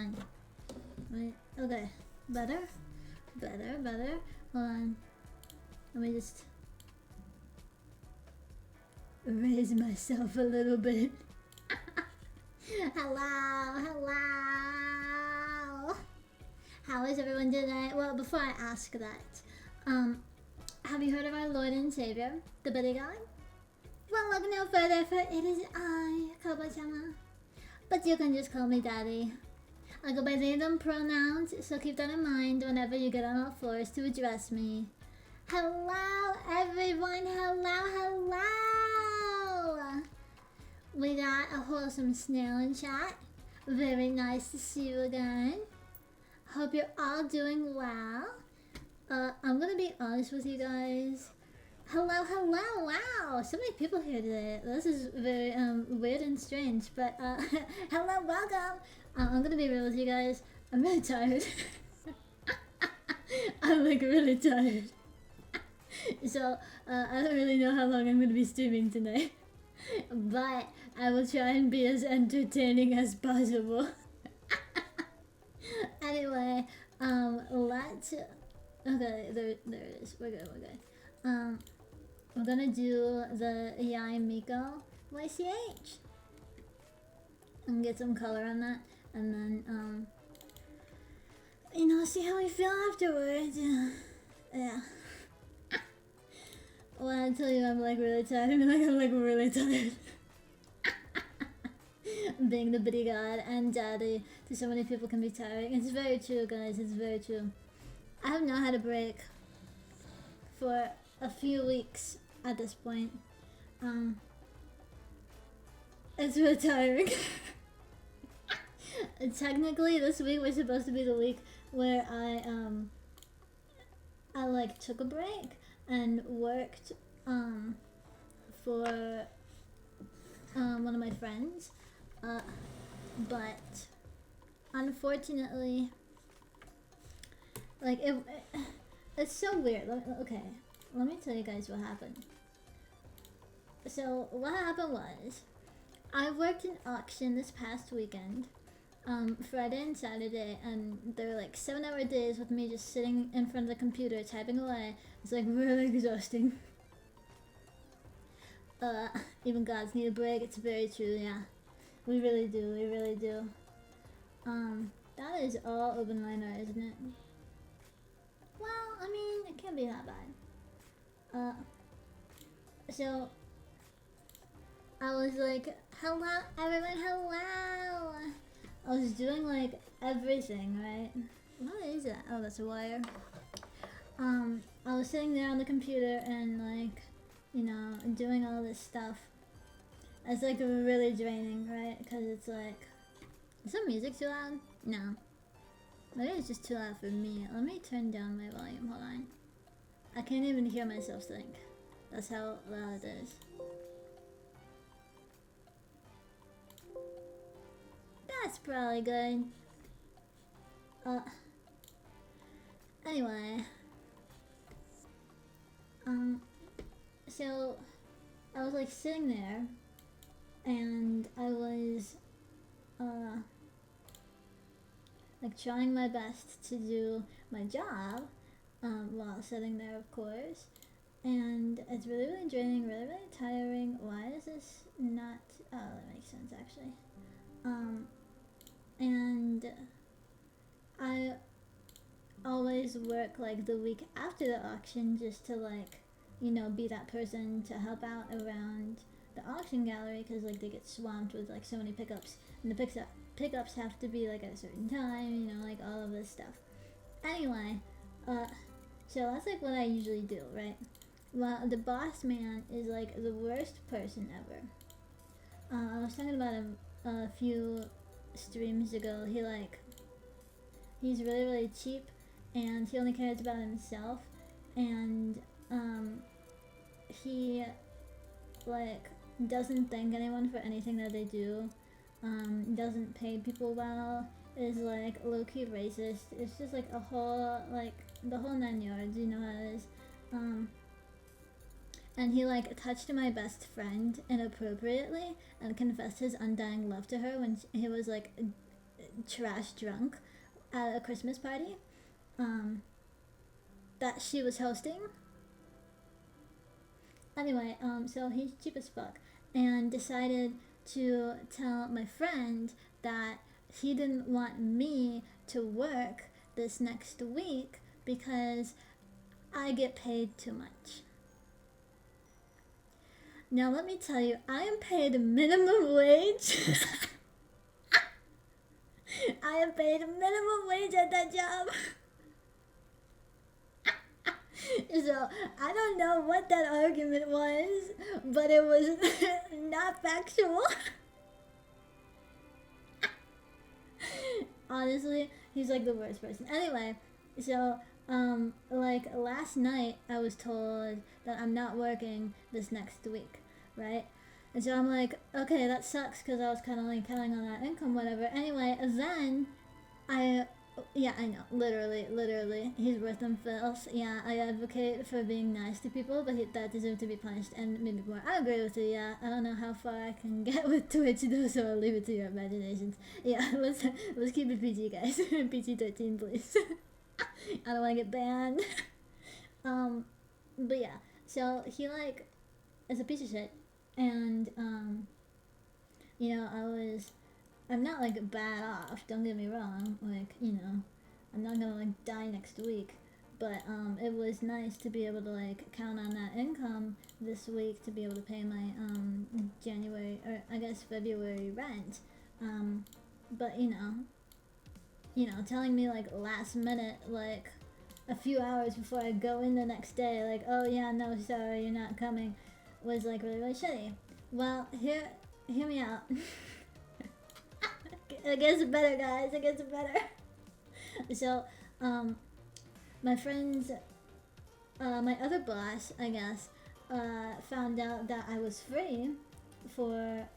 on. Wait, okay. Better? Better. Hold on. Let me just raise myself a little bit. Hello. How is everyone today? Well, before I ask that, have you heard of our Lord and Savior, the Buddy God? Well, look no further, for it is I, KaboChama. But you can just call me Daddy. I go by they, them pronouns, so keep that in mind whenever you get on all fours to address me. Hello, everyone. Hello. We got a wholesome snail in chat. Very nice to see you again. Hope you're all doing well. I'm gonna be honest with you guys. Hello, wow, so many people here today. This is very weird and strange, but hello, welcome. I'm gonna be real with you guys. I'm really tired. I'm like really tired. So I don't really know how long I'm gonna be streaming tonight, but I will try and be as entertaining as possible. Anyway, let's. Okay, there it is. We're good. We're gonna do the Yai Miko YCH and get some color on that, and then see how we feel afterwards. Yeah. When I tell you I'm like really tired, I'm like really tired. Being the Buddy God and Daddy to so many people can be tiring. It's very true, guys. It's very true. I have not had a break for a few weeks at this point. It's really tiring. Technically, this week was supposed to be the week where I like took a break and worked for one of my friends, but unfortunately, like it's so weird. Okay, let me tell you guys what happened. So what happened was, I worked an auction this past weekend, Friday and Saturday, and they were like 7-hour days with me just sitting in front of the computer typing away. It's like really exhausting. Even gods need a break. It's very true. Yeah, we really do. That is all open liner, isn't it? Well, I mean, it can't be that bad. So I was like, hello, everyone, hello. I was doing like everything, right? What is that? Oh, that's a wire. I was sitting there on the computer and like, doing all this stuff. It's like really draining, right? Because it's like, is the music too loud? No. Maybe it's just too loud for me. Let me turn down my volume, hold on. I can't even hear myself think. That's how loud it is. That's probably good. Anyway. So I was like sitting there and I was like trying my best to do my job while sitting there, of course, and it's really draining, really tiring. Why is this not? Oh, that makes sense actually. And I always work like the week after the auction just to like, be that person to help out around the auction gallery, because like they get swamped with like so many pickups, and the pickups have to be like at a certain time, like all of this stuff. Anyway, so that's like what I usually do, right? Well, the boss man is like the worst person ever. I was talking about him a few streams ago. He's really cheap, and he only cares about himself, and he like doesn't thank anyone for anything that they do, doesn't pay people well, is like low-key racist. It's just like a whole, like the whole 9 yards, you know how it is. And he like touched my best friend inappropriately and confessed his undying love to her when he was like trash drunk at a Christmas party that she was hosting. Anyway, so he's cheap as fuck and decided to tell my friend that he didn't want me to work this next week because I get paid too much. Now let me tell you, I am paid minimum wage. I am paid minimum wage at that job. So I don't know what that argument was, but it was not factual. Honestly, he's like the worst person. Anyway, so like last night I was told that I'm not working this next week, right? And so I'm like, okay, that sucks because I was kind of like counting on that income, whatever. Anyway, then yeah, I know, literally, he's worth them filth. Yeah, I advocate for being nice to people, but that deserves to be punished and maybe more. I agree with you, yeah. I don't know how far I can get with Twitch though, so I'll leave it to your imaginations. Yeah, let's keep it PG, guys. PG-13, please. I don't want to get banned. But yeah, so he like is a piece of shit, and you know, I'm not like bad off, don't get me wrong, like, you know, I'm not gonna like die next week, but it was nice to be able to like count on that income this week to be able to pay my January, or I guess February rent. But you know, telling me like last minute, like a few hours before I go in the next day, like, oh yeah, no, sorry, you're not coming, was like really, really shitty. Well, hear me out. It gets better, guys. It gets better. So, my friends, my other boss, I guess, found out that I was free for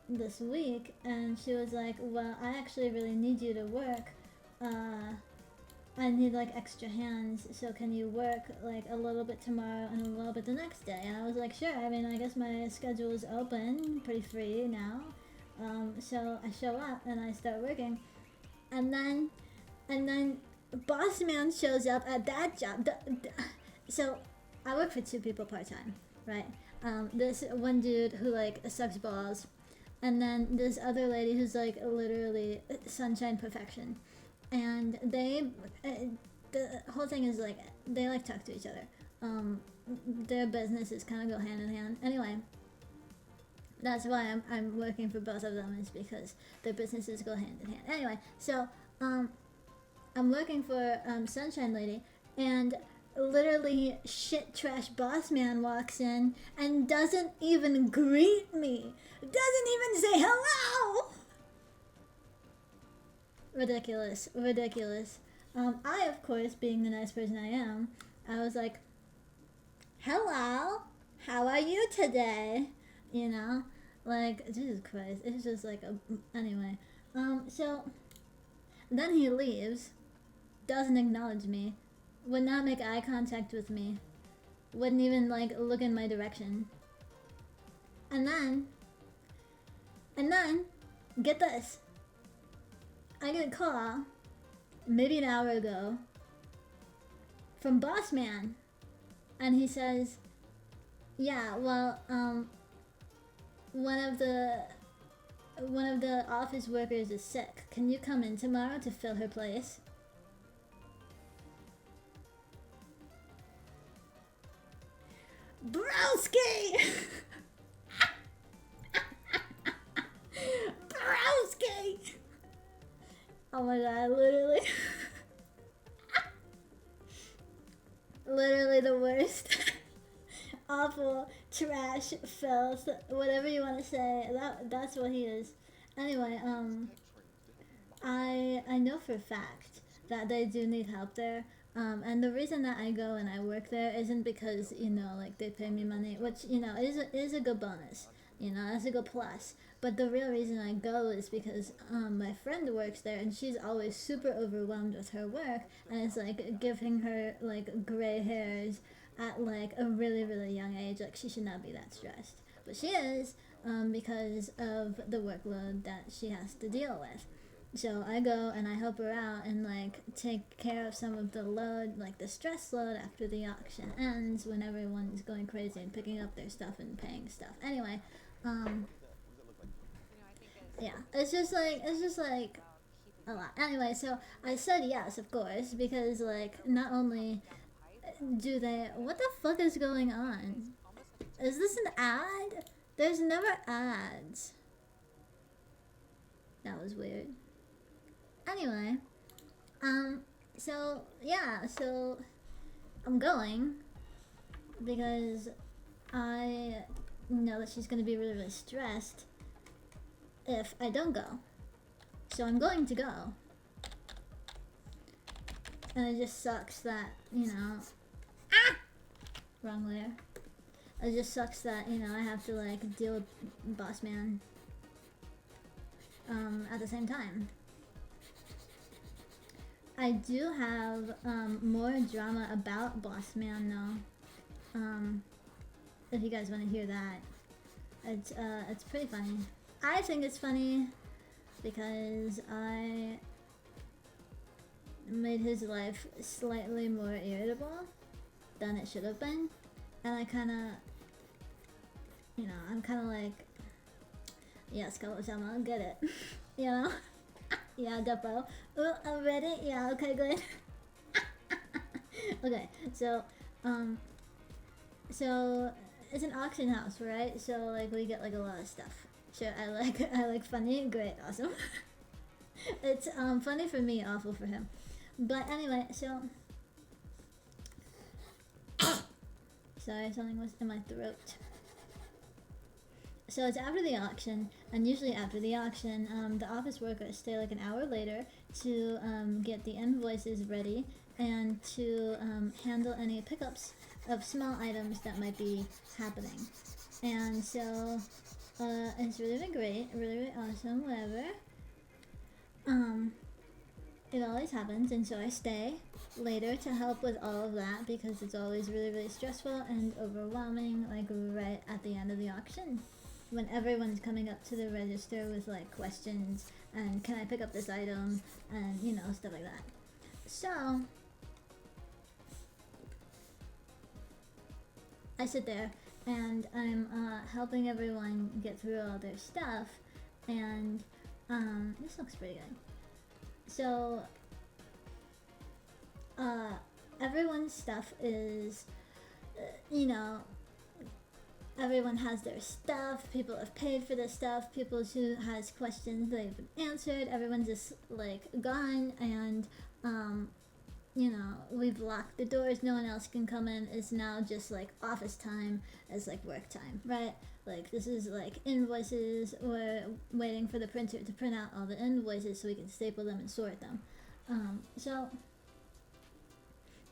this week, and she was like, well, I actually really need you to work. I need like extra hands, so can you work like a little bit tomorrow and a little bit the next day? And I was like, sure. I mean, I guess my schedule is open, pretty free now. So I show up and I start working, and then boss man shows up at that job. So I work for two people part time, right? This one dude who like sucks balls, and then this other lady who's like literally sunshine perfection, and they the whole thing is like they like talk to each other. Their businesses kind of go hand in hand. Anyway. That's why I'm working for both of them, is because their businesses go hand in hand. Anyway, so I'm working for Sunshine Lady, and literally shit trash boss man walks in and doesn't even greet me. Doesn't even say hello. Ridiculous. I, of course, being the nice person I am, I was like, hello, how are you today? You know, like, Jesus Christ, it's just like anyway, so then he leaves, doesn't acknowledge me, would not make eye contact with me, wouldn't even like look in my direction, and then get this, I get a call maybe an hour ago from boss man, and he says, yeah, well, one of the office workers is sick. Can you come in tomorrow to fill her place? Browski! Browski! Oh my god, literally. Literally the worst. Awful, trash, filth, whatever you want to say. That's what he is. Anyway, I know for a fact that they do need help there. And the reason that I go and I work there isn't because, you know, like they pay me money, which, you know, is a good bonus. You know, that's a good plus. But the real reason I go is because my friend works there, and she's always super overwhelmed with her work, and it's like giving her like gray hairs at like a really, really young age. Like, she should not be that stressed, but she is, because of the workload that she has to deal with. So I go and I help her out and like take care of some of the load, like the stress load after the auction ends, when everyone's going crazy and picking up their stuff and paying stuff. Anyway, yeah, it's just like a lot. Anyway, so I said yes, of course, because like not only do they, what the fuck is going on? Is this an ad? There's never ads. That was weird. Anyway, so yeah, so I'm going because I know that she's gonna be really, really stressed if I don't go. So I'm going to go. And it just sucks that, you know, wrong layer. It just sucks that, you know, I have to like deal with Boss Man at the same time. I do have more drama about Boss Man though. If you guys want to hear that, it's pretty funny. I think it's funny because I made his life slightly more irritable than it should have been, and I kind of, you know, I'm kind of like, yes, KaboChama, get it, you know. Yeah, Depo. Oh, I'm ready. Yeah, okay, good. Okay, so it's an auction house, right? So like we get like a lot of stuff. Sure, I like funny, great, awesome. It's funny for me, awful for him. But anyway, so sorry, something was in my throat. So it's after the auction, and usually after the auction, the office workers stay like an hour later to get the invoices ready and to handle any pickups of small items that might be happening. And so it's really, really great, really, really awesome, whatever. It always happens, and so I stay later to help with all of that because it's always really, really stressful and overwhelming, like right at the end of the auction, when everyone's coming up to the register with like questions and can I pick up this item and, you know, stuff like that. So I sit there and I'm helping everyone get through all their stuff, and this looks pretty good. So everyone's stuff is, you know, everyone has their stuff, people have paid for their stuff, people who has questions they've been answered, everyone's just like gone, and you know, we've locked the doors, no one else can come in. It's now just like office time as like work time, right? Like this is like invoices, we're waiting for the printer to print out all the invoices so we can staple them and sort them. So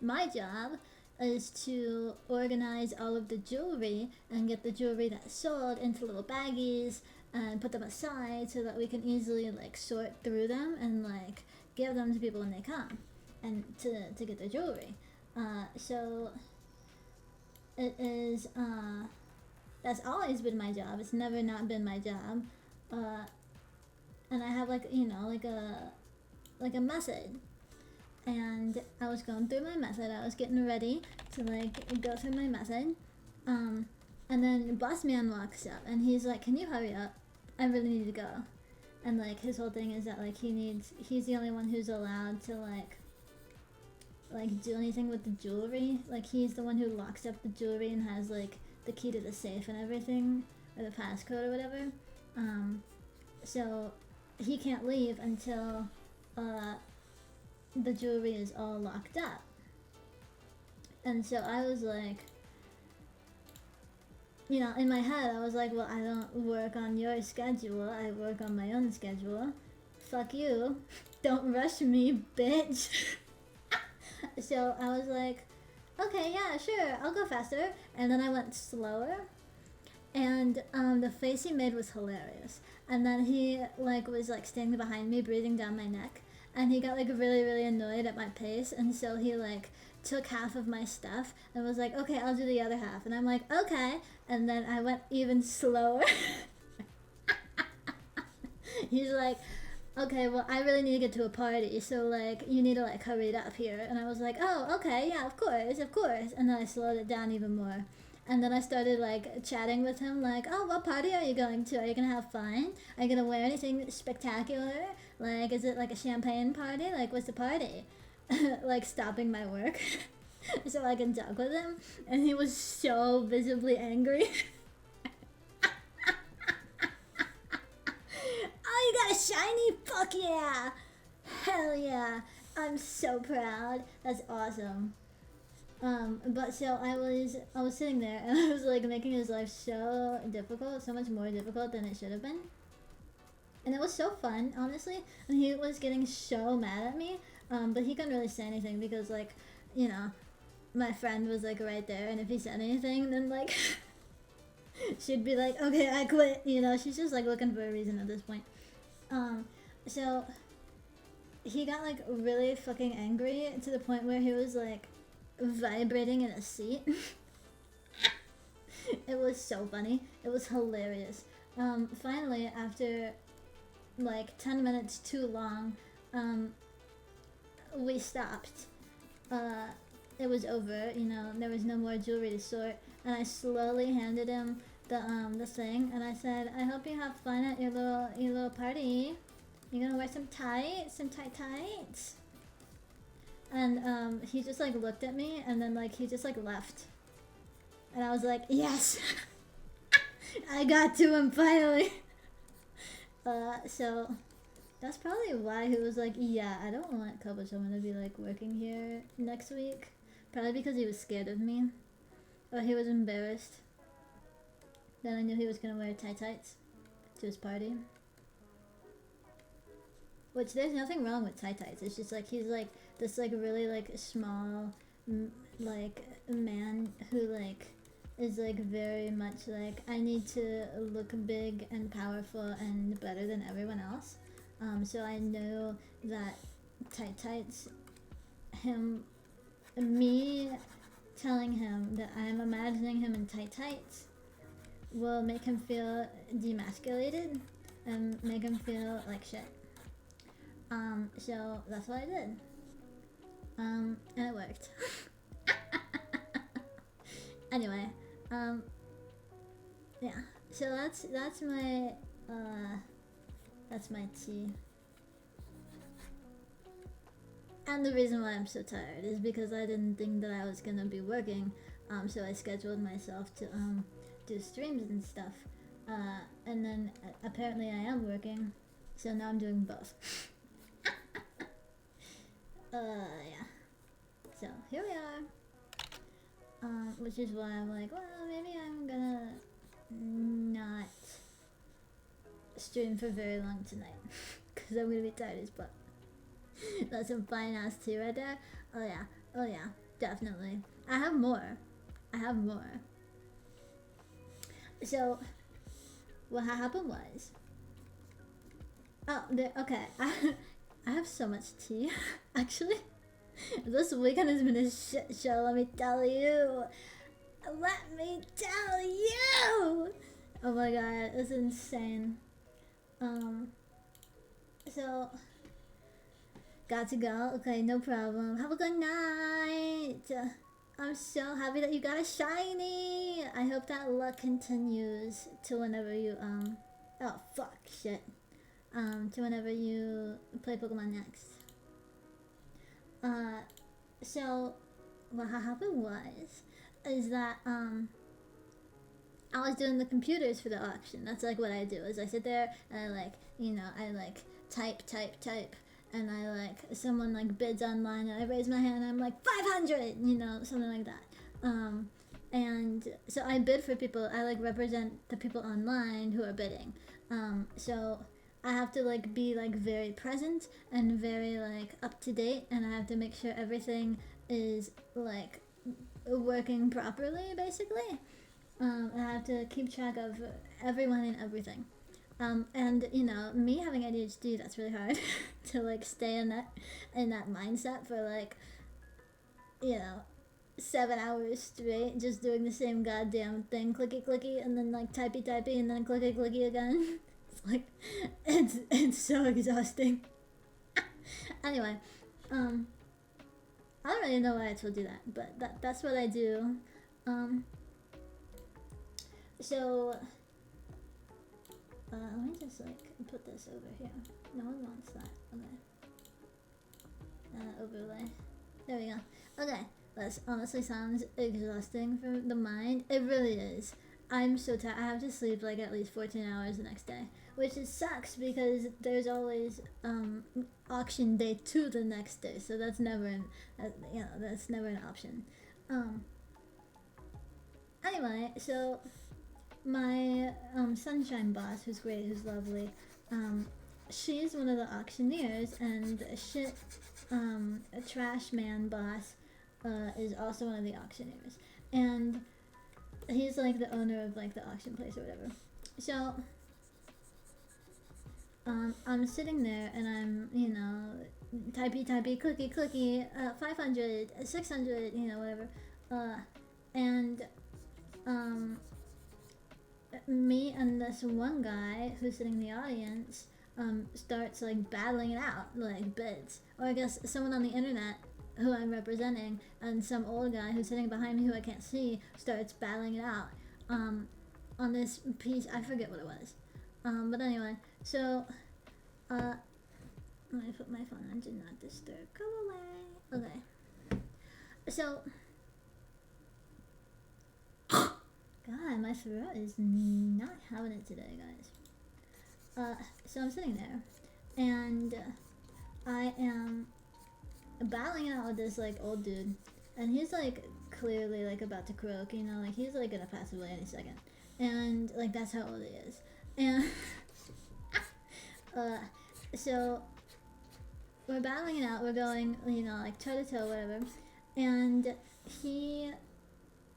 my job is to organize all of the jewelry and get the jewelry that's sold into little baggies and put them aside so that we can easily like sort through them and like give them to people when they come and to get their jewelry. So it is that's always been my job. It's never not been my job. And I have like, you know, like a method. And I was going through my method. I was getting ready to like go through my method. And then Boss Man walks up and he's like, "Can you hurry up? I really need to go." And like his whole thing is that like he's the only one who's allowed to like do anything with the jewelry. Like he's the one who locks up the jewelry and has like the key to the safe and everything, or the passcode or whatever. So he can't leave until the jewelry is all locked up. And so I was like, you know, in my head I was like, well, I don't work on your schedule, I work on my own schedule. Fuck you. Don't rush me, bitch. So I was like, okay, yeah, sure, I'll go faster. And then I went slower, and the face he made was hilarious. And then he like was like standing behind me, breathing down my neck, and he got like really, really annoyed at my pace, and so he like took half of my stuff and was like, okay, I'll do the other half. And I'm like, okay. And then I went even slower. He's like, okay, well, I really need to get to a party, so like, you need to like hurry it up here. And I was like, oh, okay, yeah, of course, of course. And then I slowed it down even more. And then I started like chatting with him, like, oh, what party are you going to? Are you gonna have fun? Are you gonna wear anything spectacular? Like, is it like a champagne party? Like, what's the party? Like, stopping my work so I can talk with him. And he was so visibly angry. Oh, you got a shiny? Fuck yeah! Hell yeah! I'm so proud. That's awesome. But so I was sitting there and I was like making his life so difficult, so much more difficult than it should have been. And it was so fun, honestly. And he was getting so mad at me, but he couldn't really say anything because, like, you know, my friend was like right there, and if he said anything, then like she'd be like, "Okay, I quit." You know, she's just like looking for a reason at this point. So he got like really fucking angry to the point where he was like vibrating in a seat. It was so funny. It was hilarious. Finally, after like 10 minutes too long, we stopped. It was over, you know, there was no more jewelry to sort, and I slowly handed him the thing, and I said, I hope you have fun at your little party. You're gonna wear some tight tights. And he just like looked at me, and then like he just like left. And I was like, yes! I got to him finally! So that's probably why he was like, yeah, I don't want KaboChama to be like working here next week. Probably because he was scared of me. Or he was embarrassed that I knew he was gonna wear tights to his party. Which, there's nothing wrong with tights. It's just like he's like this like really like small like man who like is like very much like, I need to look big and powerful and better than everyone else. So I know that tights, me telling him that I'm imagining him in tights will make him feel demasculated and make him feel like shit. So that's what I did. And it worked. Anyway, yeah. So that's my tea. And the reason why I'm so tired is because I didn't think that I was gonna be working. So I scheduled myself to do streams and stuff. And then apparently I am working. So now I'm doing both. Yeah. So here we are. Which is why I'm like, well, maybe I'm gonna not stream for very long tonight. Because I'm gonna be tired as fuck. That's some fine ass tea right there. Oh yeah, definitely. I have more. So, what happened was, okay, I have so much tea, actually. This weekend has been a shit show, let me tell you. Oh my god, it's insane. So, got to go. Okay, no problem. Have a good night. I'm so happy that you got a shiny. I hope that luck continues to whenever you, oh, fuck, shit. To whenever you play Pokemon next. So what happened is that I was doing the computers for the auction. That's like what I do. Is I sit there and I like type, and I like someone like bids online, and I raise my hand and I'm like 500, something like that. And so I bid for people. I like represent the people online who are bidding. So I have to like be like very present and very like up to date, and I have to make sure everything is like working properly, basically. I have to keep track of everyone and everything. And me having ADHD, that's really hard to like stay in that mindset for like 7 hours straight, just doing the same goddamn thing, clicky clicky, and then like typey, and then clicky clicky again. like, it's so exhausting. Anyway, I don't really know why I told you that, but that's what I do. So, let me just like put this over here. No one wants that. Okay. Overlay. There we go. Okay. This honestly sounds exhausting for the mind. It really is. I'm so tired. I have to sleep like at least 14 hours the next day, which sucks because there's always auction day 2 the next day, so that's never that's never an option. Anyway, so my sunshine boss, who's great, who's lovely, she's one of the auctioneers, and a trash man boss is also one of the auctioneers, and he's like the owner of like the auction place or whatever. So I'm sitting there and I'm, typey, clicky, 500, 600, whatever, and me and this one guy who's sitting in the audience starts like battling it out, like bids, or I guess someone on the internet who I'm representing and some old guy who's sitting behind me who I can't see starts battling it out on this piece. I forget what it was, but anyway, so let me put my phone on do not disturb. Go away. Okay, so God, my throat is not having it today, guys. So I'm sitting there, and I am battling it out with this like old dude, and he's like clearly like about to croak, like he's like gonna pass away any second, and like that's how old he is, and so we're battling it out. We're going, like toe to toe, whatever, and he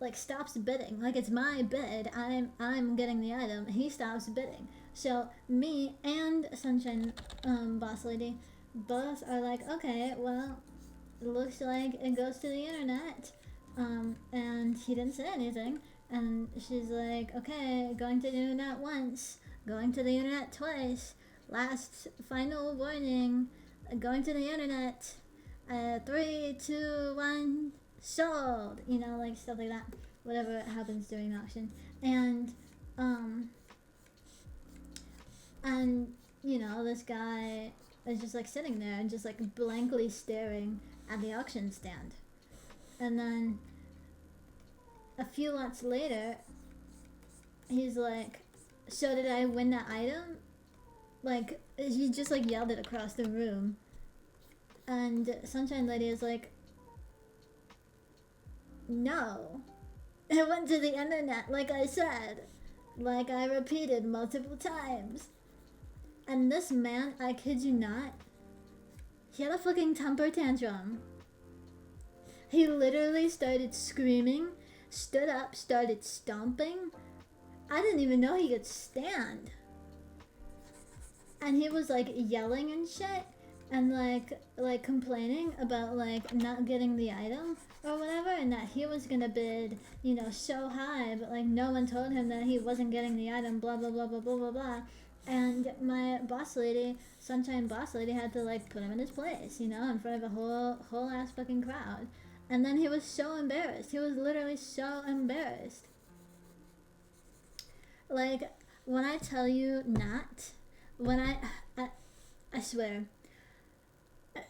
like stops bidding. Like it's my bid. I'm getting the item. He stops bidding. So me and Sunshine boss lady both are like, okay, well, it looks like it goes to the internet. And he didn't say anything. And she's like, okay, going to the internet once, going to the internet twice. Last final warning, going to the internet. 3, 2, 1. Sold, like stuff like that, whatever happens during the auction, and this guy is just like sitting there and just like blankly staring at the auction stand, and then a few lots later he's like, so did I win that item? Like he just like yelled it across the room, and Sunshine Lady is like, no, it went to the internet, like I said, like I repeated multiple times. And this man, I kid you not, he had a fucking temper tantrum. He literally started screaming, stood up, started stomping. I didn't even know he could stand. And he was like yelling and shit, and like complaining about like not getting the item or whatever, and that he was gonna bid, so high, but like no one told him that he wasn't getting the item, blah blah blah blah blah blah blah. And my boss lady, Sunshine boss lady, had to like put him in his place, in front of a whole ass fucking crowd. And then he was so embarrassed. He was literally so embarrassed. Like when I tell you when I swear,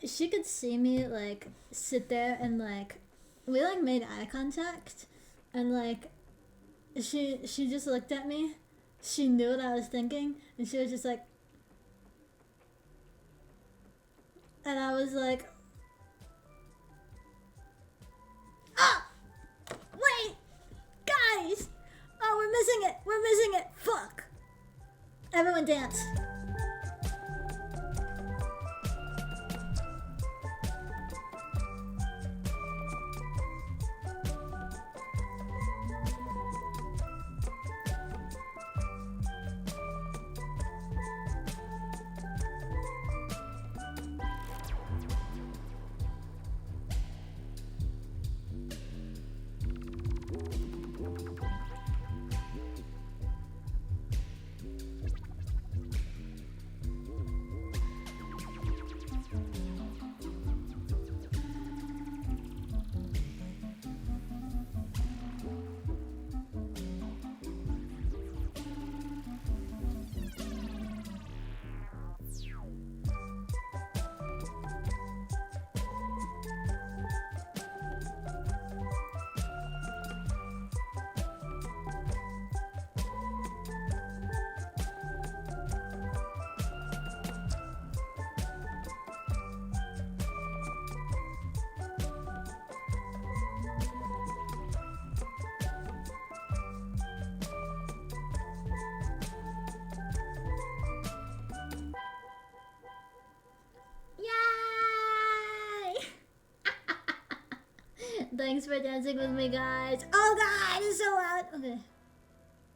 she could see me like sit there and like we like made eye contact, and like she just looked at me. She knew what I was thinking, and she was just like, and I was like, ah, wait, guys, oh, we're missing it, fuck, everyone dance. Thanks for dancing with me, guys. Oh god, it's so loud. Okay.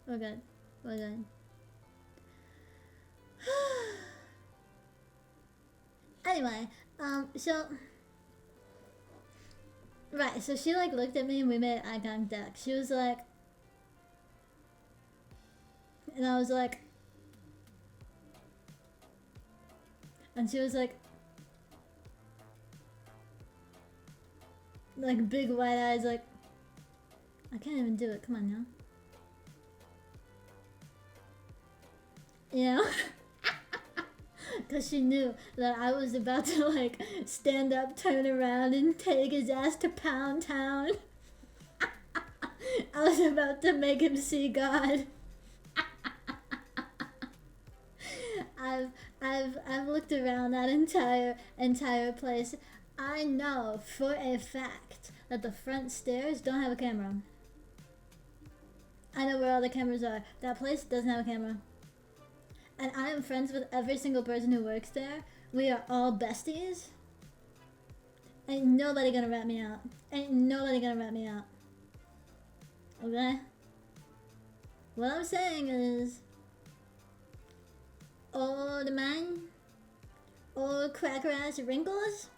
We're good. We're good. Anyway, so right, so she like looked at me and we made eye contact. She was like, and I was like, and she was like big wide eyes, like, I can't even do it. Come on now. You know? Because she knew that I was about to like stand up, turn around, and take his ass to Pound Town. I was about to make him see God. I've looked around that entire place. I know for a fact that the front stairs don't have a camera. I know where all the cameras are. That place doesn't have a camera. And I am friends with every single person who works there. We are all besties. Ain't nobody gonna rat me out. Ain't nobody gonna rat me out. Okay? What I'm saying is, old man, old cracker ass wrinkles,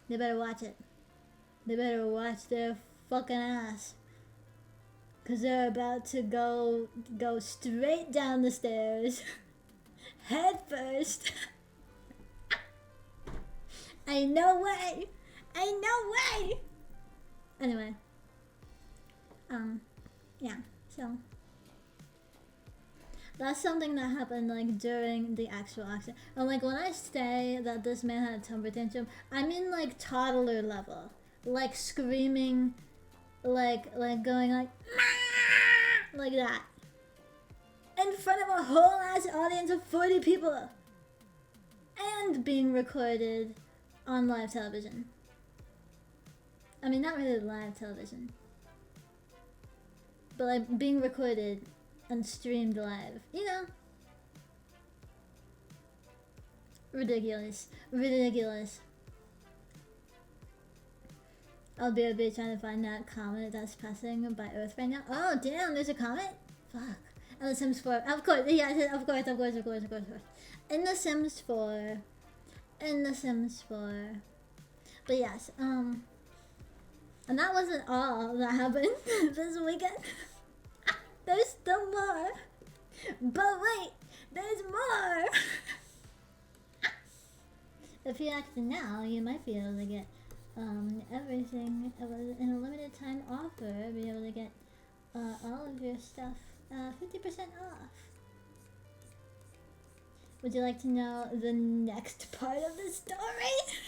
they better watch it. They better watch their fucking ass. Cause they're about to go straight down the stairs. Head first. Ain't no way. Ain't no way. Anyway. Yeah, so that's something that happened like during the actual accident. And like when I say that this man had a temper tantrum, I mean like toddler level. Like screaming, like going like that. In front of a whole ass audience of 40 people. And being recorded on live television. I mean, not really live television. But like being recorded and streamed live. You know? Ridiculous. Ridiculous. I'll be trying to find that comet that's passing by Earth right now. Oh, damn, there's a comet? Fuck. In The Sims 4. Of course, yeah, of course. In The Sims 4. In The Sims 4. But yes, and that wasn't all that happened this weekend. There's still more. But wait, there's more. If you act now, you might be able to get everything in a limited time offer. Be able to get all of your stuff 50% off. Would you like to know the next part of the story?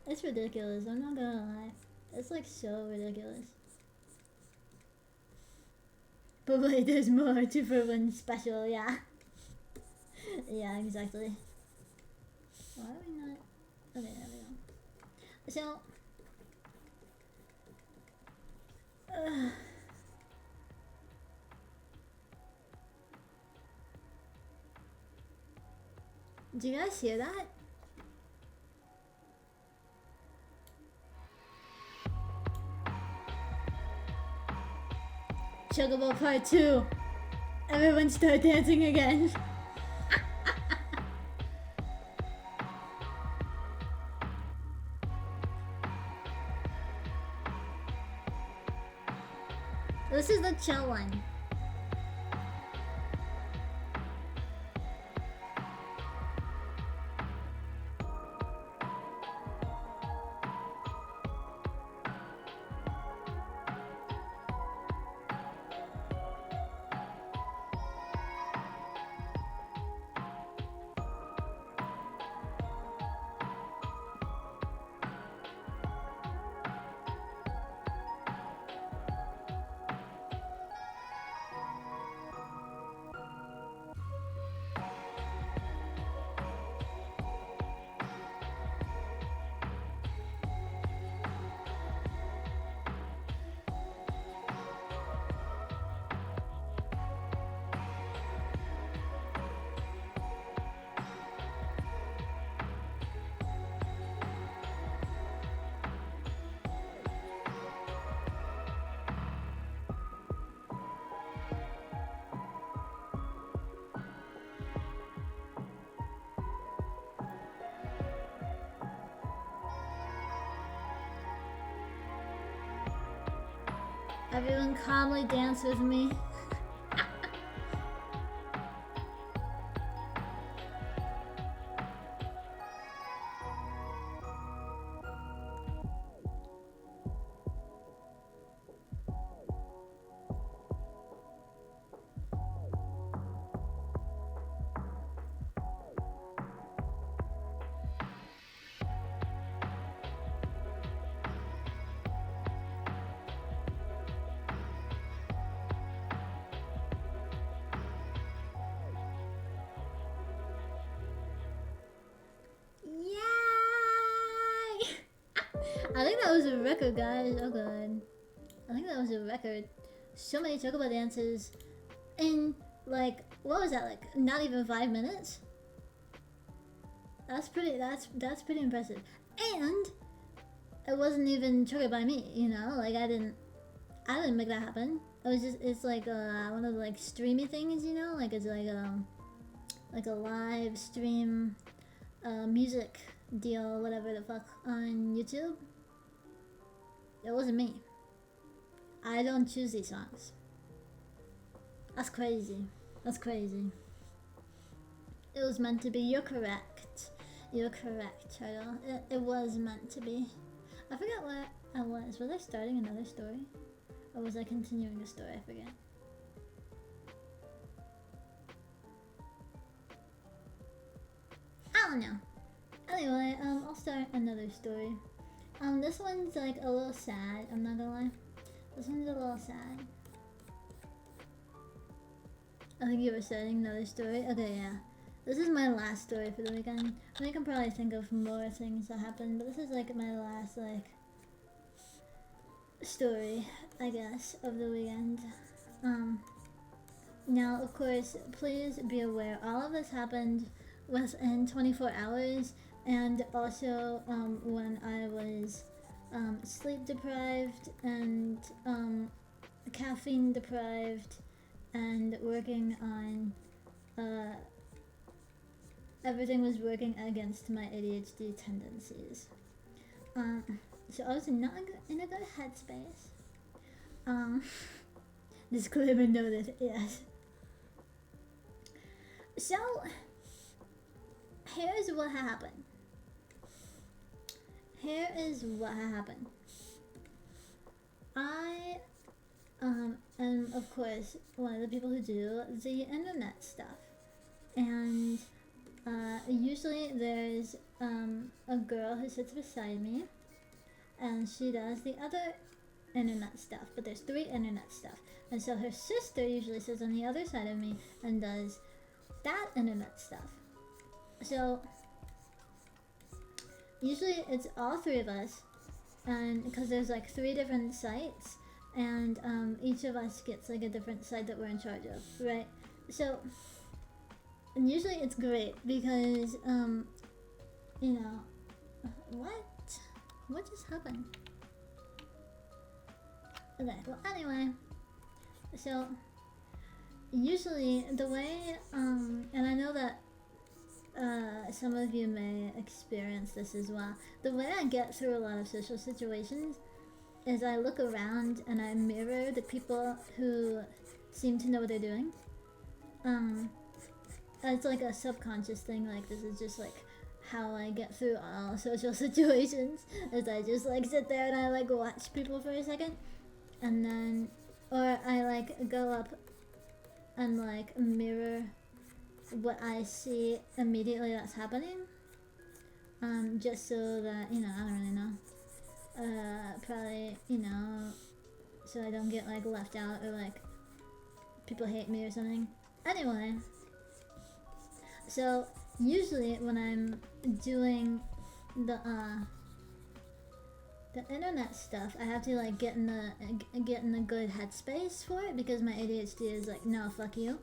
It's ridiculous, I'm not gonna lie. It's like so ridiculous. But wait, there's more 2 for 1 special, yeah. Yeah, exactly. Why are we not? Okay, there we go. So, do you guys hear that? Chocobo Part 2. Everyone start dancing again. This is the chill one. Everyone calmly dance with me. I think that was a record, guys. Oh god. I think that was a record. So many chocobo dances in, like, what was that, like, not even 5 minutes? That's pretty impressive. And it wasn't even triggered by me, you know? Like, I didn't make that happen. It was just, it's like one of the, like, streamy things, you know? Like, it's like a live stream music deal, whatever the fuck, on YouTube. It wasn't me. I don't choose these songs. That's crazy. That's crazy. It was meant to be. You're correct. You're correct, Turtle. It was meant to be. I forget where I was. Was I starting another story? Or was I continuing a story? I forget. I don't know. Anyway, I'll start another story. This one's like a little sad, I'm not gonna lie. This one's a little sad. I think you were starting another story? Okay, yeah. This is my last story for the weekend. I can probably think of more things that happened, but this is like my last, like, story, I guess, of the weekend. Now, of course, please be aware, all of this happened within 24 hours, and also when I was sleep deprived and caffeine deprived and working on everything was working against my ADHD tendencies. So I was not in a good headspace. Disclaimer noted, yes. So here's what happened. Here is what happened. I am, of course, one of the people who do the internet stuff. And usually there's a girl who sits beside me, and she does the other internet stuff, but there's 3 internet stuff. And so her sister usually sits on the other side of me and does that internet stuff. So usually it's all 3 of us, and because there's like 3 different sites, and each of us gets like a different site that we're in charge of, right? So, and usually it's great because you know, what just happened? Okay, well anyway, so usually the way and I know that some of you may experience this as well. The way I get through a lot of social situations is I look around and I mirror the people who seem to know what they're doing. It's like a subconscious thing, like this is just like how I get through all social situations, is I just like sit there and I like watch people for a second, and then, or I like go up and like mirror what I see immediately that's happening, just so that, you know, I don't really know, probably, you know, so I don't get like left out or like people hate me or something. Anyway, so usually when I'm doing the internet stuff, I have to like get in the good headspace for it, because my ADHD is like, no, fuck you.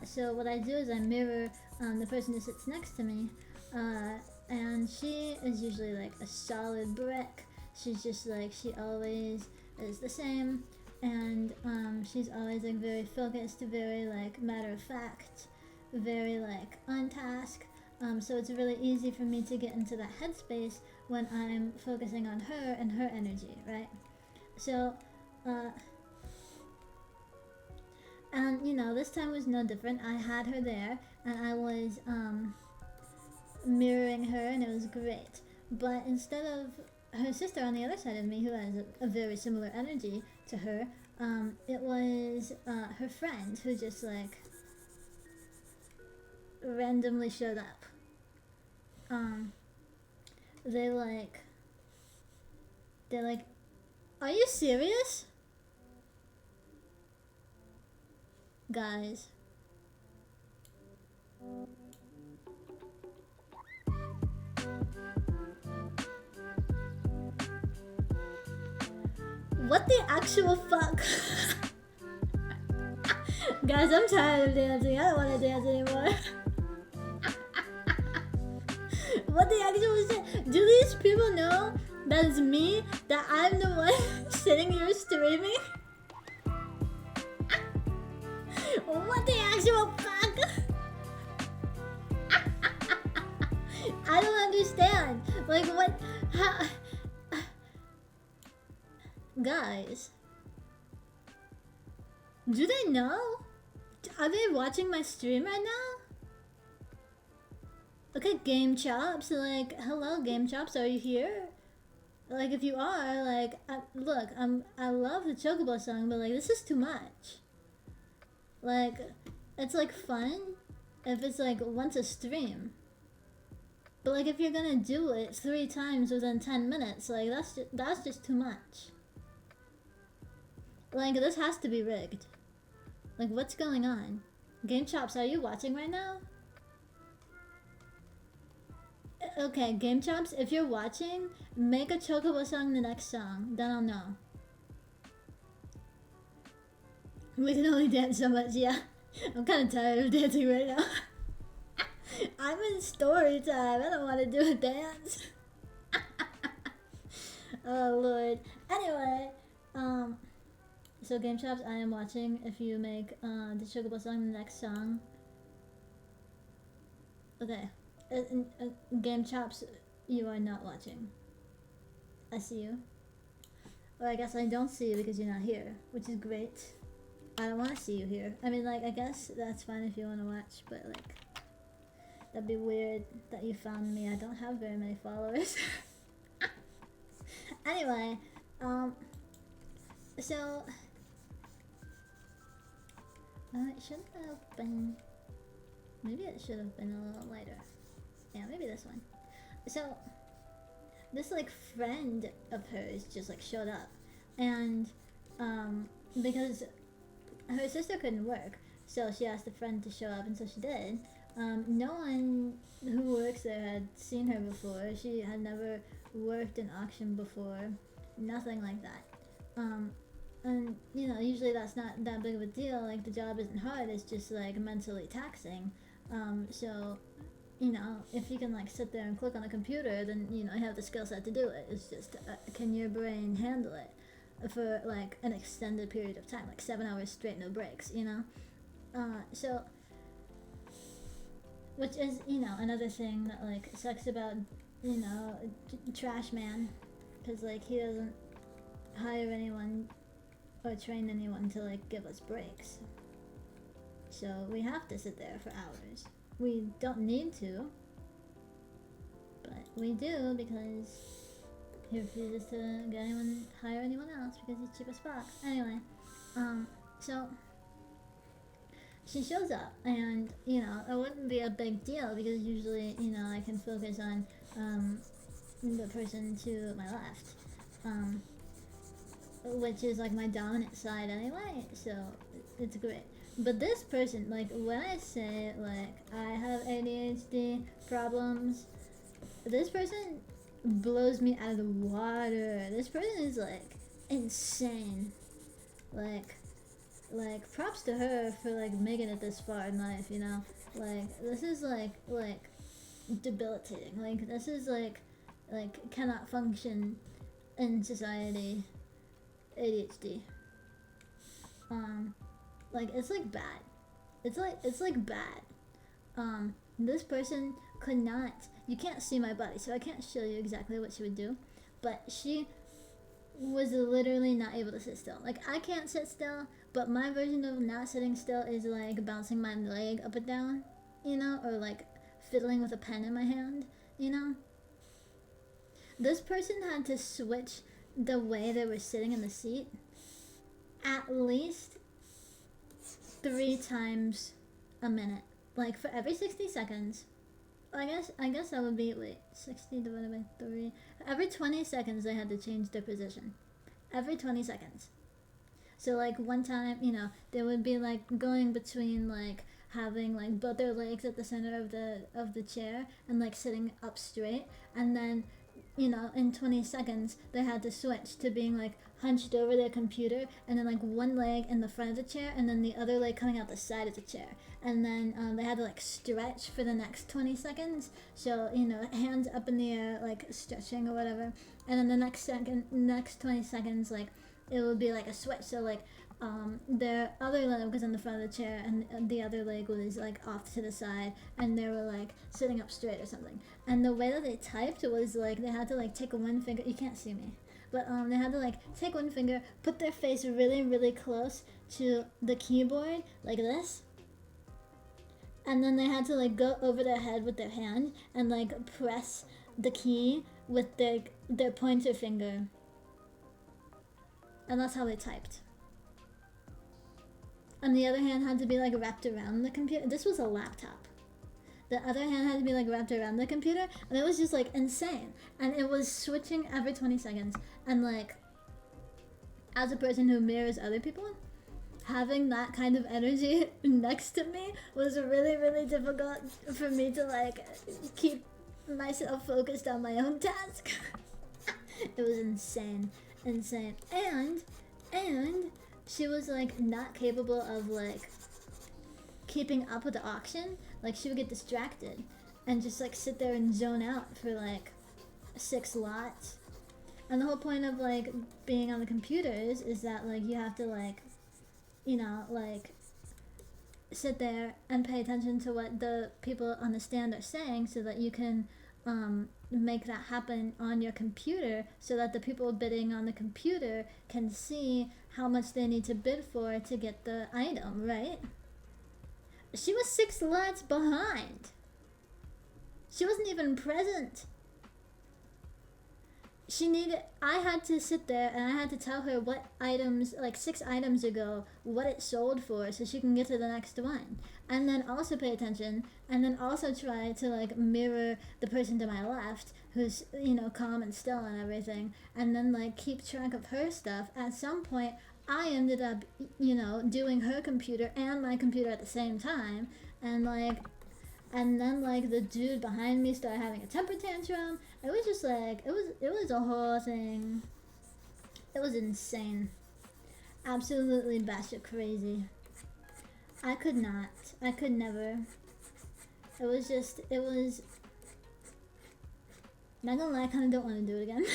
So what I do is I mirror the person who sits next to me, and she is usually like a solid brick. She's just like, she always is the same, and she's always like very focused, very like matter of fact, very like on task. So it's really easy for me to get into that headspace when I'm focusing on her and her energy, right? So And, you know, this time was no different. I had her there, and I was, mirroring her, and it was great. But instead of her sister on the other side of me, who has a very similar energy to her, it was, her friend who just, like, randomly showed up. They're like, are you serious? Guys. What the actual fuck? Guys, I'm tired of dancing. I don't want to dance anymore. What the actual shit? Do these people know that it's me? That I'm the one sitting here streaming? What the actual fuck? I don't understand. Like, what? How? Guys. Do they know? Are they watching my stream right now? Okay, gamechops. Like, hello, gamechops. Are you here? Like, if you are, like, look, I love the Chocobo song, but like, this is too much. Like, it's like fun if it's like once a stream. But like, if you're gonna do it 3 times within 10 minutes, like, that's just too much. Like, this has to be rigged. Like, what's going on? Gamechops, are you watching right now? Okay, Gamechops, if you're watching, make a Chocobo song the next song. Then I'll know. We can only dance so much, yeah. I'm kind of tired of dancing right now. I'm in story time. I don't want to do a dance. Oh, Lord. Anyway, so Gamechops, I am watching. If you make the Chocobo song the next song. Okay. Gamechops, you are not watching. I see you. Or I guess I don't see you because you're not here, which is great. I don't want to see you here. I mean, like, I guess that's fine if you want to watch, but like, that'd be weird that you found me. I don't have very many followers. Anyway, so it shouldn't have been. Maybe it should have been a little lighter. Yeah, maybe this one. So this like friend of hers just like showed up, and because her sister couldn't work, so she asked a friend to show up, and so she did. No one who works there had seen her before. She had never worked an auction before, nothing like that. And you know, usually that's not that big of a deal. Like, the job isn't hard, it's just like mentally taxing. So, you know, if you can like sit there and click on a computer, then you know you have the skill set to do it. It's just can your brain handle it for like an extended period of time, like 7 hours straight, no breaks, you know? So, which is, you know, another thing that like sucks about, you know, Trash Man, because like he doesn't hire anyone or train anyone to like give us breaks. So we have to sit there for hours. We don't need to, but we do because he refuses to hire anyone else because he's cheap as fuck. Anyway, so she shows up, and you know, it wouldn't be a big deal because usually, you know, I can focus on the person to my left, which is like my dominant side anyway, so it's great. But this person, like, when I say like I have ADHD problems, this person blows me out of the water. This person is like insane. Like props to her for like making it this far in life, you know? Like, this is like debilitating. Like, this is like cannot function in society ADHD. Like, it's like bad. It's like bad. This person could not, you can't see my body, so I can't show you exactly what she would do, but she was literally not able to sit still. Like, I can't sit still, But my version of not sitting still is like bouncing my leg up and down, you know, or like fiddling with a pen in my hand, you know. This person had to switch the way they were sitting in the seat at least 3 times a minute. Like for every 60 seconds. I guess that would be, wait, 60 divided by 3. Every 20 seconds they had to change their position. Every 20 seconds. So like one time, you know, they would be like going between like having like both their legs at the center of the chair and like sitting up straight, and then, you know, in 20 seconds they had to switch to being like hunched over their computer, and then like one leg in the front of the chair and then the other leg coming out the side of the chair, and then they had to like stretch for the next 20 seconds, so, you know, hands up in the air like stretching or whatever, and then the next 20 seconds like it would be like a switch, so like their other leg was in the front of the chair and the other leg was like off to the side, and they were like sitting up straight or something. And the way that they typed was like they had to like take one finger, you can't see me, but they had to like take one finger, put their face really really close to the keyboard like this, and then they had to like go over their head with their hand and like press the key with their pointer finger, and that's how they typed. And the other hand had to be like wrapped around the computer. This was a laptop. The other hand had to be like wrapped around the computer, and it was just like insane. And it was switching every 20 seconds. And like, as a person who mirrors other people, having that kind of energy next to me was really really difficult for me to like keep myself focused on my own task. It was insane. And she was like not capable of like keeping up with the auction. Like she would get distracted and just like sit there and zone out for like 6 lots. And the whole point of like being on the computers is that like you have to like, you know, like sit there and pay attention to what the people on the stand are saying, so that you can make that happen on your computer, so that the people bidding on the computer can see how much they need to bid for to get the item, right? She was 6 lots behind. She wasn't even present. I had to sit there and I had to tell her what items, like 6 items ago, what it sold for, so she can get to the next one. And then also pay attention, and then also try to like mirror the person to my left, who's, you know, calm and still and everything, and then like keep track of her stuff. At some point, I ended up, you know, doing her computer and my computer at the same time, and then like the dude behind me started having a temper tantrum. It was just like, it was a whole thing. It was insane. Absolutely batshit crazy. I could never. It was, not gonna lie, I kinda don't wanna do it again.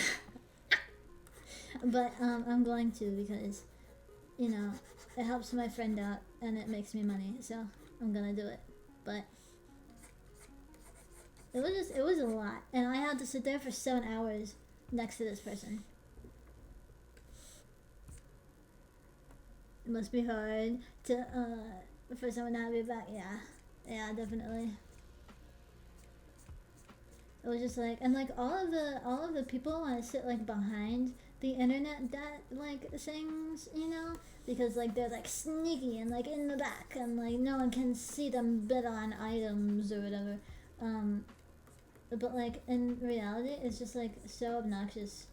But I'm going to, because, you know, it helps my friend out and it makes me money, so I'm gonna do it. But it was a lot, and I had to sit there for 7 hours next to this person. It must be hard to for someone to have your back. Yeah, definitely. It was just like, and like all of the people want to sit like behind the internet that like things, you know, because like they're like sneaky and like in the back, and like no one can see them bid on items or whatever. But like in reality, it's just like so obnoxious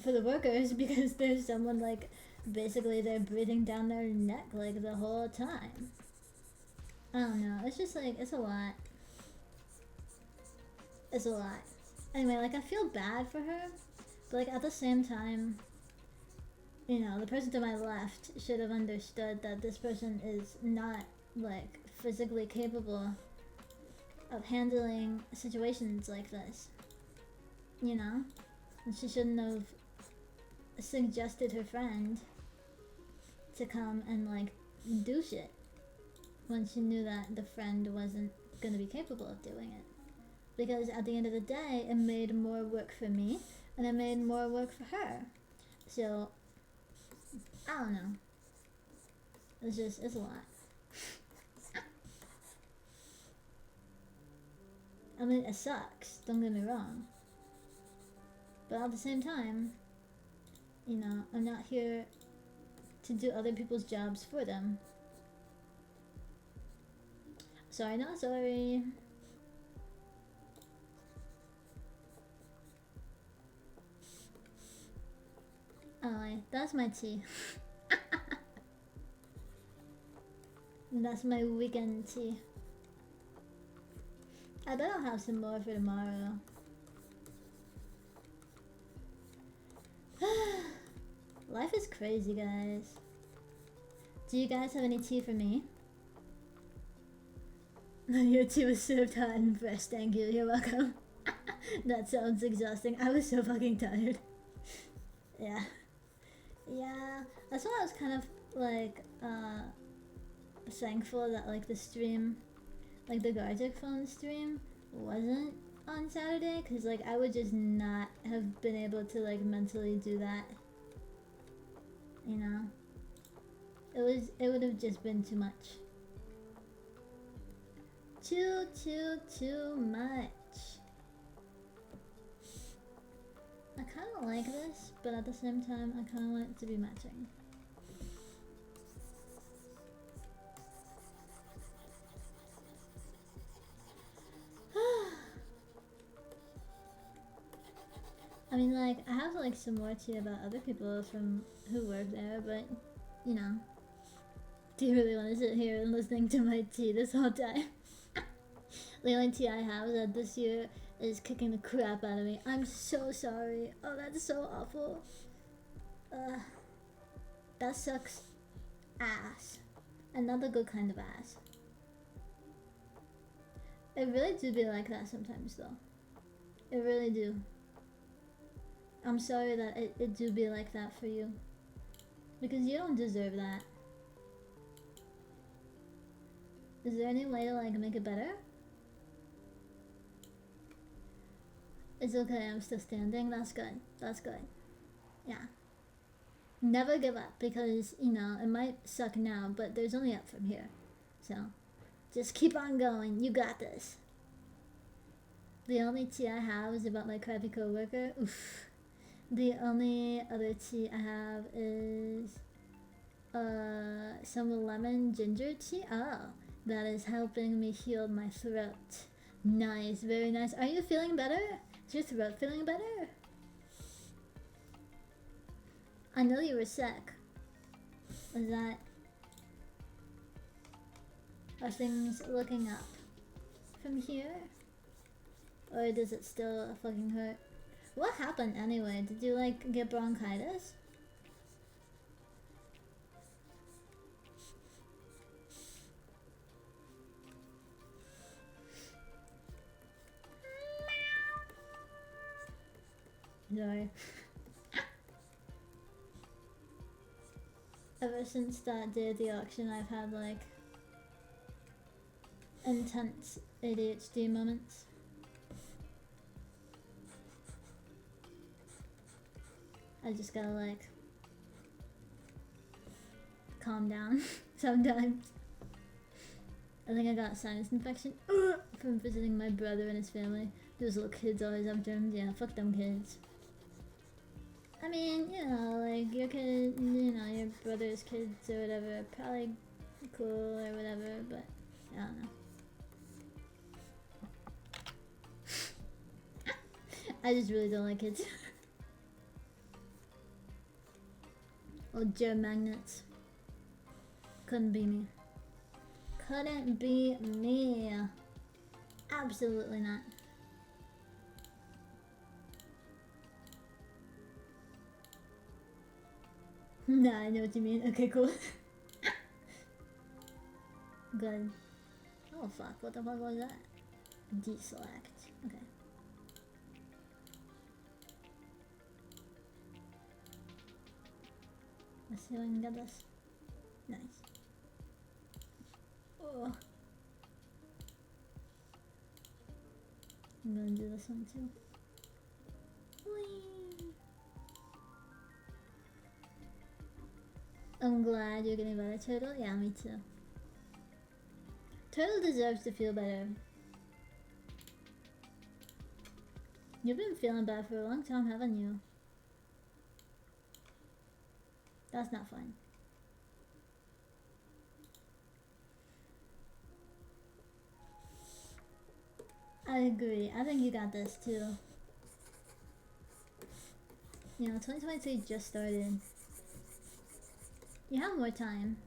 for the workers, because there's someone like basically they're breathing down their neck like the whole time. I don't know. It's just like, it's a lot. It's a lot. Anyway, like I feel bad for her, but like at the same time, you know, the person to my left should have understood that this person is not like physically capable of handling situations like this, you know? And she shouldn't have suggested her friend to come and like do shit when she knew that the friend wasn't gonna be capable of doing it. Because at the end of the day, it made more work for me and it made more work for her. So, I don't know. It's a lot. I mean, it sucks, don't get me wrong. But at the same time, you know, I'm not here to do other people's jobs for them. Sorry, not sorry. Oh, that's my tea. That's my weekend tea. I bet I'll have some more for tomorrow. Life is crazy, guys. Do you guys have any tea for me? Your tea was served hot and fresh, thank you, you're welcome. That sounds exhausting. I was so fucking tired. Yeah. Yeah, that's why I was kind of like thankful that like the stream, like the Gartic phone stream wasn't on Saturday, because like I would just not have been able to like mentally do that, you know. It would have just been too much. Too much. I kind of like this, but at the same time I kind of want it to be matching. I mean, like, I have like some more tea about other people from who work there, but you know, do you really want to sit here and listening to my tea this whole time? The only tea I have is that this year is kicking the crap out of me. I'm so sorry. Oh, that's so awful. That sucks ass. And not the good kind of ass. It really do be like that sometimes though. It really do. I'm sorry that it do be like that for you. Because you don't deserve that. Is there any way to like make it better? It's okay, I'm still standing. That's good. That's good. Yeah. Never give up, because, you know, it might suck now, but there's only up from here. So, just keep on going. You got this. The only tea I have is about my crappy coworker. Oof. The only other tea I have is some lemon ginger tea. Oh, that is helping me heal my throat. Nice, very nice. Are you feeling better? Is your throat feeling better? I know you were sick. Is that... Are things looking up from here? Or does it still fucking hurt? What happened anyway? Did you like get bronchitis? Sorry. Ever since that day at the auction, I've had like intense ADHD moments. I just gotta like calm down sometimes. I think I got sinus infection from visiting my brother and his family. Those little kids always have germs. Yeah, fuck them kids. I mean, you know, like your kid, you know, your brother's kids or whatever, probably cool or whatever, but I don't know. I just really don't like kids. Oh, germ magnets. Couldn't be me. Couldn't be me. Absolutely not. Nah, I know what you mean. Okay, cool. Good. Oh fuck, what the fuck was that? Deselect. Okay. Let's see if I can get this. Nice. Oh. I'm gonna do this one too. Whee! I'm glad you're getting better, Turtle. Yeah, me too. Turtle deserves to feel better. You've been feeling bad for a long time, haven't you? That's not fun. I agree. I think you got this too. You know, 2023 just started. You have more time.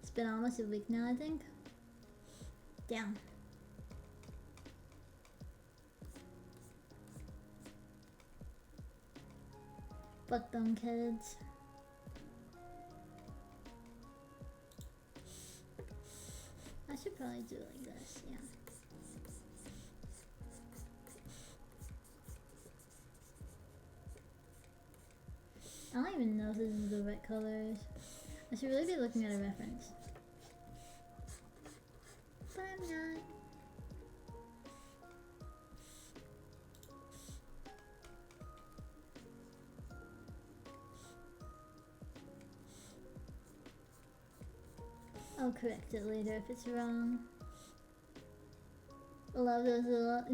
It's been almost a week now, I think. Damn. Fuck them kids. I should probably do it like this, yeah. I don't even know if this is the right colors. I should really be looking at a reference. But I'm not. I'll correct it later if it's wrong. I love those little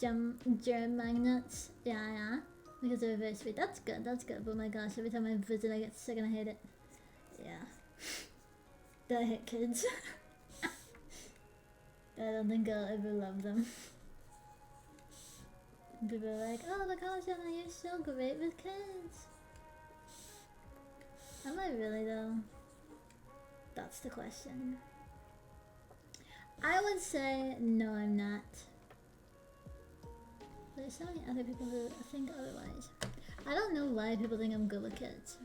germ magnets. Yeah. Because they're very sweet. That's good, but my gosh, every time I visit I get sick and I hate it. Yeah. I hate kids. I don't think I'll ever love them. People are like, oh, the KaboChama, you're so great with kids. Am I really though? That's the question. I would say no, I'm not. There's so many other people who think otherwise. I don't know why people think I'm good with kids.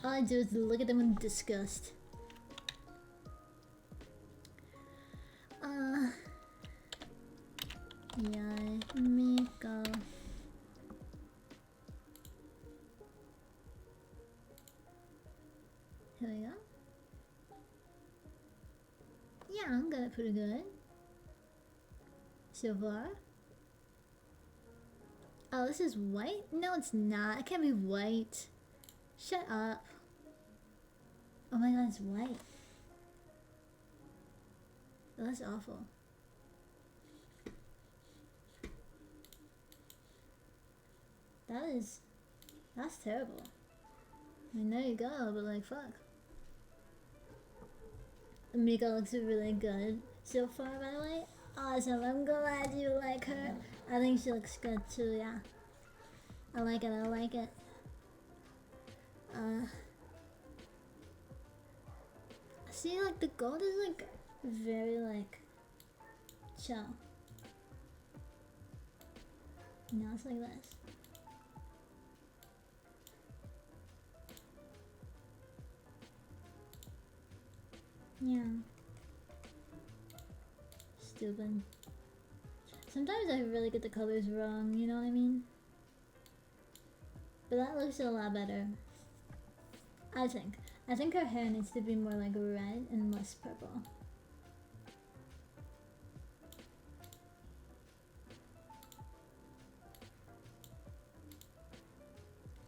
All I do is look at them in disgust. Yeah, me go. Here we go. Yeah, I'm good, pretty good. So far. Oh, this is white? No, it's not. It can't be white. Shut up. Oh my god, it's white. Oh, that's awful. That's terrible. I mean, there you go, but like, fuck. Mika looks really good so far, by the way. Awesome, I'm glad you like her. I think she looks good too, yeah. I like it. See, like, the gold is, like, very, like, chill. Now it's like this. Yeah. Stupid. Sometimes I really get the colors wrong, you know what I mean? But that looks a lot better. I think her hair needs to be more like red and less purple.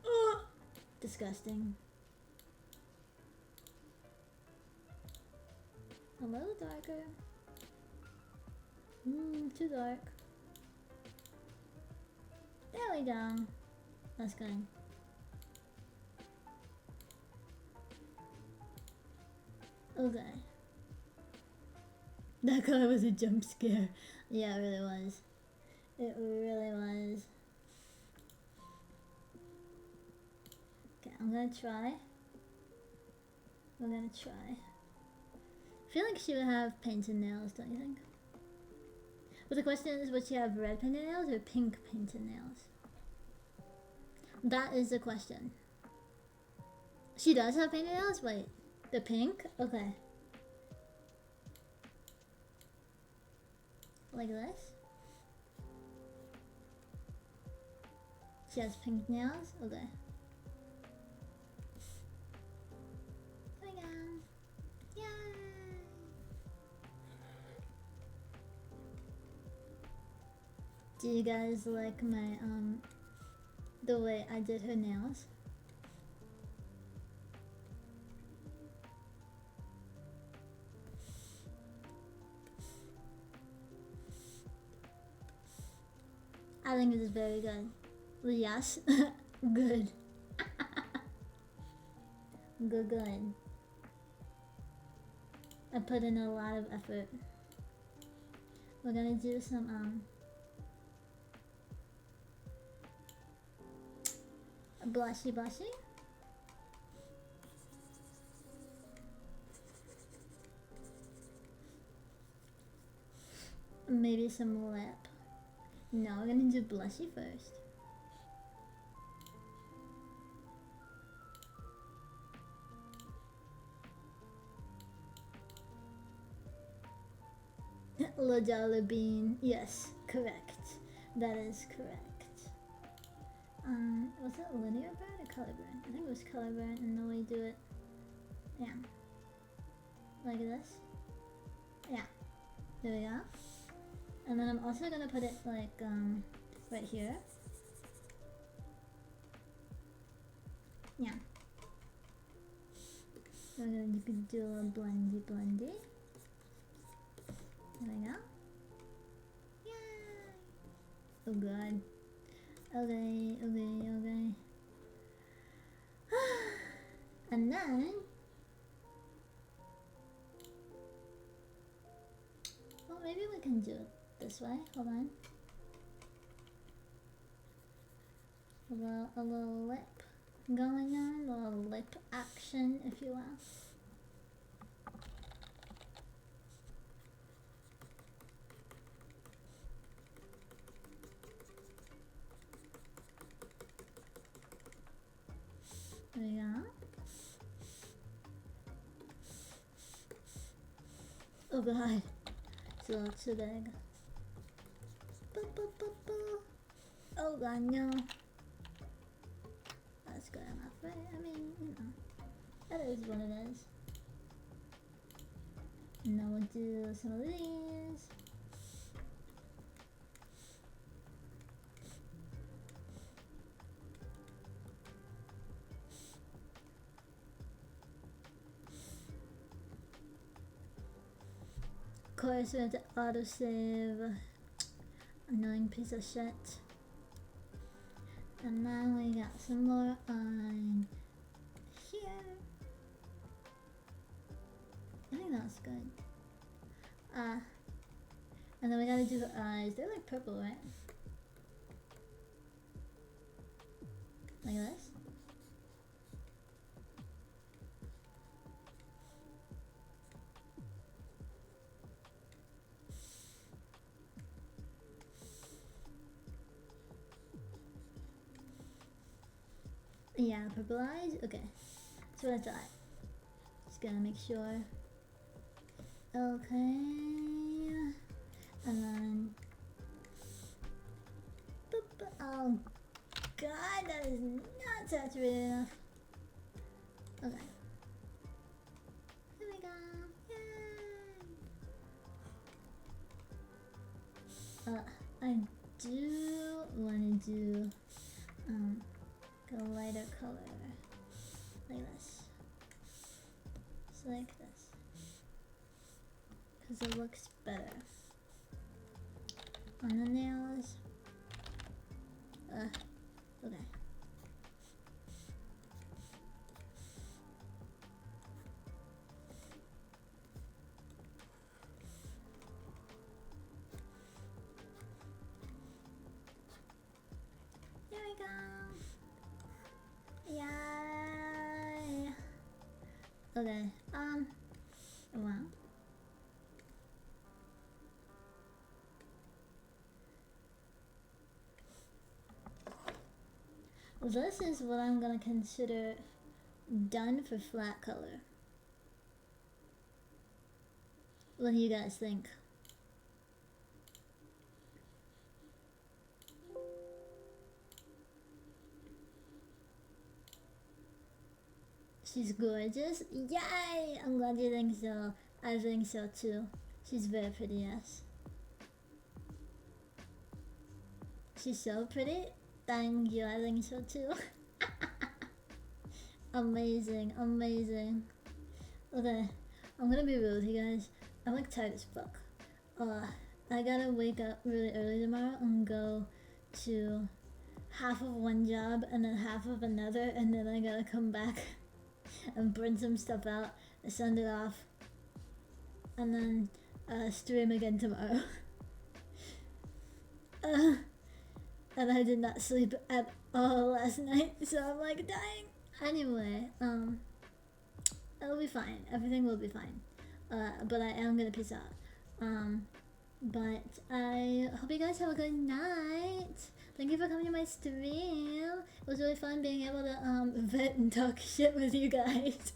Ugh! Disgusting. A little darker. Too dark. There we go. That's good. Okay. That color was a jump scare. Yeah, it really was. It really was. Okay, I'm gonna try. We're gonna try. I feel like she would have painted nails, don't you think? But the question is, would she have red painted nails or pink painted nails? That is the question. She does have painted nails? Wait, the pink? Okay. Like this? She has pink nails? Okay. There we go. Yay! Do you guys like my the way I did her nails? I think it is very good. Yes. Good. Good. I put in a lot of effort. We're gonna do some blushy. Maybe some lip. No, we're gonna do blushy first. La Dollar Bean. Yes, correct. That is correct. Was it linear burn or color burn? I think it was color burn, and then we do it. Yeah. Like this. Yeah. There we go. And then I'm also gonna put it like right here. Yeah. We're gonna do a little blendy. There we go. Yay! Oh god. Okay. And then well, maybe we can do it this way. Hold on. A little lip going on, a little lip action, if you will. There we go. Oh god, it's a little too big. Oh god, no. That's good enough, right? I mean, you know, that is what it is. And then we'll do some of these. Of course, we have to autosave. Annoying piece of shit. And then we got some more on here. I think that's good. And then we gotta do the eyes. They're like purple, right? Like this. Yeah, purple eyes. Okay, so that's that. Just gotta make sure. Okay, and then. Boop. Oh god, that is not saturated enough. Okay. Here we go. Yay! I do want to do a lighter color like this. Just like this. Because it looks better on the nails. Okay. There we go. Yay. Okay. Wow. This is what I'm gonna consider done for flat color. What do you guys think? She's gorgeous. Yay! I'm glad you think so. I think so too. She's very pretty, yes. She's so pretty. Thank you, I think so too. Amazing, amazing. Okay, I'm gonna be real with you guys. I'm like tired as fuck. I gotta wake up really early tomorrow and go to half of one job and then half of another, and then I gotta come back and print some stuff out, send it off, and then stream again tomorrow. And I did not sleep at all last night, so I'm like dying. Anyway, it'll be fine. Everything will be fine. But I am gonna peace out. But I hope you guys have a good night. Thank you for coming to my stream. It was really fun being able to vent and talk shit with you guys.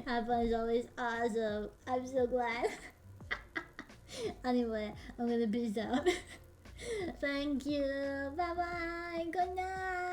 Have fun is always awesome. I'm so glad. Anyway, I'm gonna peace out. Thank you. Bye bye. Good night.